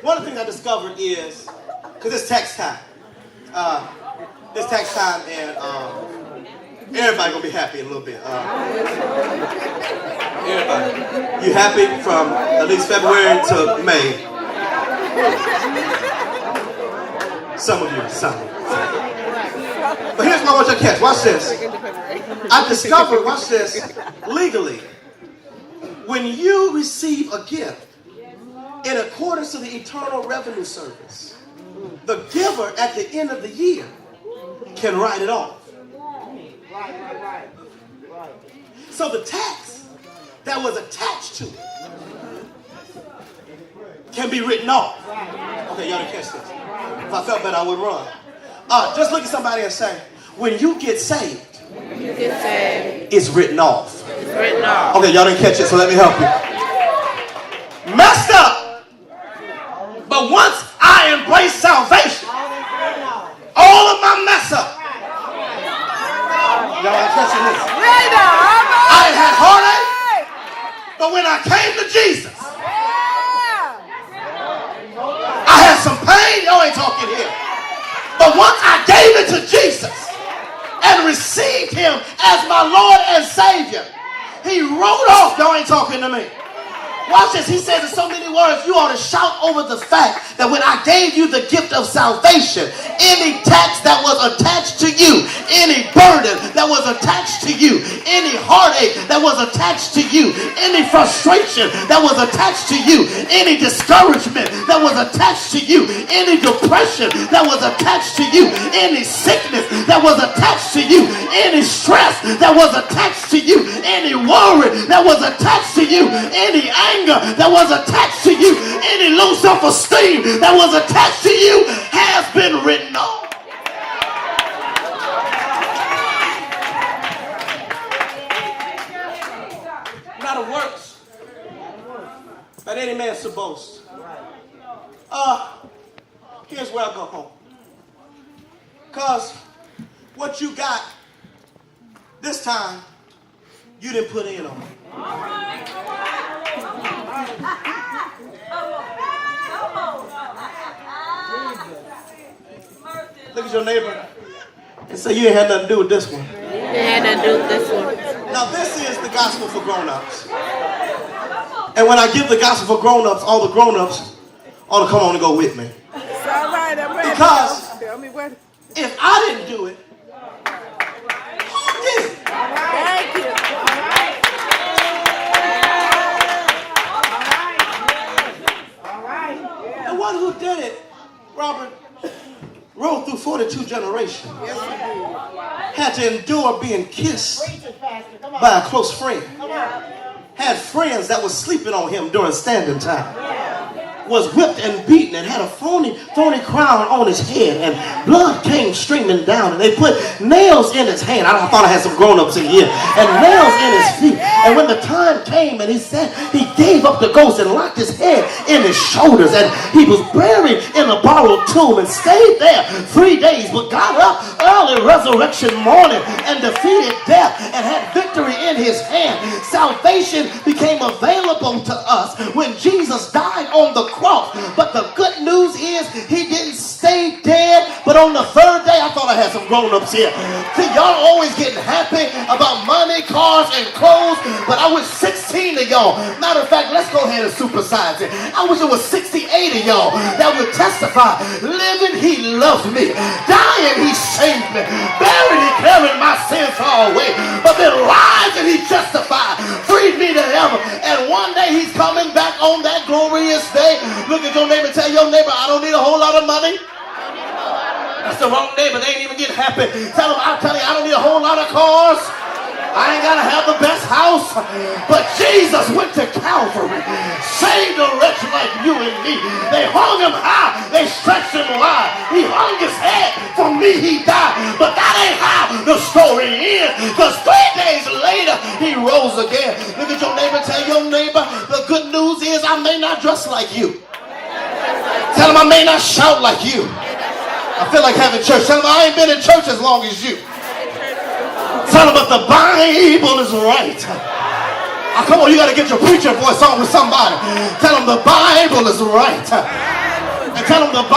One of the things I discovered is, because it's tax time. It's tax time, and everybody gonna be happy in a little bit. Everybody, you happy from at least February to May? Some of you, some. But here's what I want you to catch. Watch this. I discovered, watch this, legally, when you receive a gift in accordance to the Internal Revenue Service, the giver at the end of the year can write it off. Right. So the tax that was attached to it can be written off. Okay, y'all didn't catch this. If I felt better, I would run. Just look at somebody and say, when you get saved, it's written off. Okay, y'all didn't catch it, so let me help you. Messed up. But once I embrace salvation, all of my mess up. Y'all ain't catching this. I had heartache, but when I came to Jesus, I had some pain. Y'all ain't talking here. But once I gave it to Jesus and received him as my Lord and Savior, he wrote off. Y'all ain't talking to me. Watch this. He says in so many words, you ought to shout over the fact that when I gave you the gift of salvation, any tax that was attached to you, any burden that was attached to you, any heartache that was attached to you, any frustration that was attached to you, any discouragement that was attached to you, any depression that was attached to you, any sickness that was attached to you, any stress that was attached to you, any worry that was attached to you, any anger that was attached to you, any low self-esteem that was attached to you has been written off. Not of works that any man should boast. Here's where I go home. Because what you got this time, you didn't put in on it. Look at your neighbor and say, you ain't had nothing to do with this one. Now this is the gospel for grown-ups. And when I give the gospel for grown-ups, all the grown-ups ought to come on and go with me. Because if I didn't do it, who did it? Thank you. The one who did it, Robert, rode through 42 generations. Had to endure being kissed by a close friend. Had friends that was sleeping on him during standing time. Was whipped and beaten and had a thorny crown on his head, and blood came streaming down, and they put nails in his hand. I thought I had some grown-ups in here. And nails in his feet. And when the time came and he said he gave up the ghost and locked his head in his shoulders, and he was buried in a borrowed tomb and stayed there 3 days, but got up early resurrection morning and defeated death and had victory in his hand. Salvation became available to us when Jesus died on the cross. But the good news is he didn't stay dead, but on the third day, I thought I had some grown-ups here. See, y'all always getting happy about money, cars, and clothes, but I wish 16 of y'all, matter of fact, let's go ahead and supersize it. I wish it was 68 of y'all that would testify. Living, he loved me. Dying, he saved me. Buried, he carried my sins far away. But then rising, he justified. Freed me to heaven. And one day he's coming back on that glorious day. Look at your neighbor, tell your neighbor, I don't need a whole lot of money. That's the wrong neighbor. They ain't even getting happy. Tell them, I'm telling you, I don't need a whole lot of cars. I ain't got to have the best house. But Jesus went to Calvary, saved a wretch like you and me. They hung him high. They stretched him wide. He hung his head. For me, he died. But that ain't how the story ends. Because 3 days later, he rose again. Look at your neighbor. Tell your neighbor, the good news is I may not dress like you. Tell him I may not shout like you. I feel like having church. Tell him I ain't been in church as long as you. Tell him, but the Bible is right. Come on, you got to get your preacher voice on with somebody. Tell him the Bible is right. and tell them the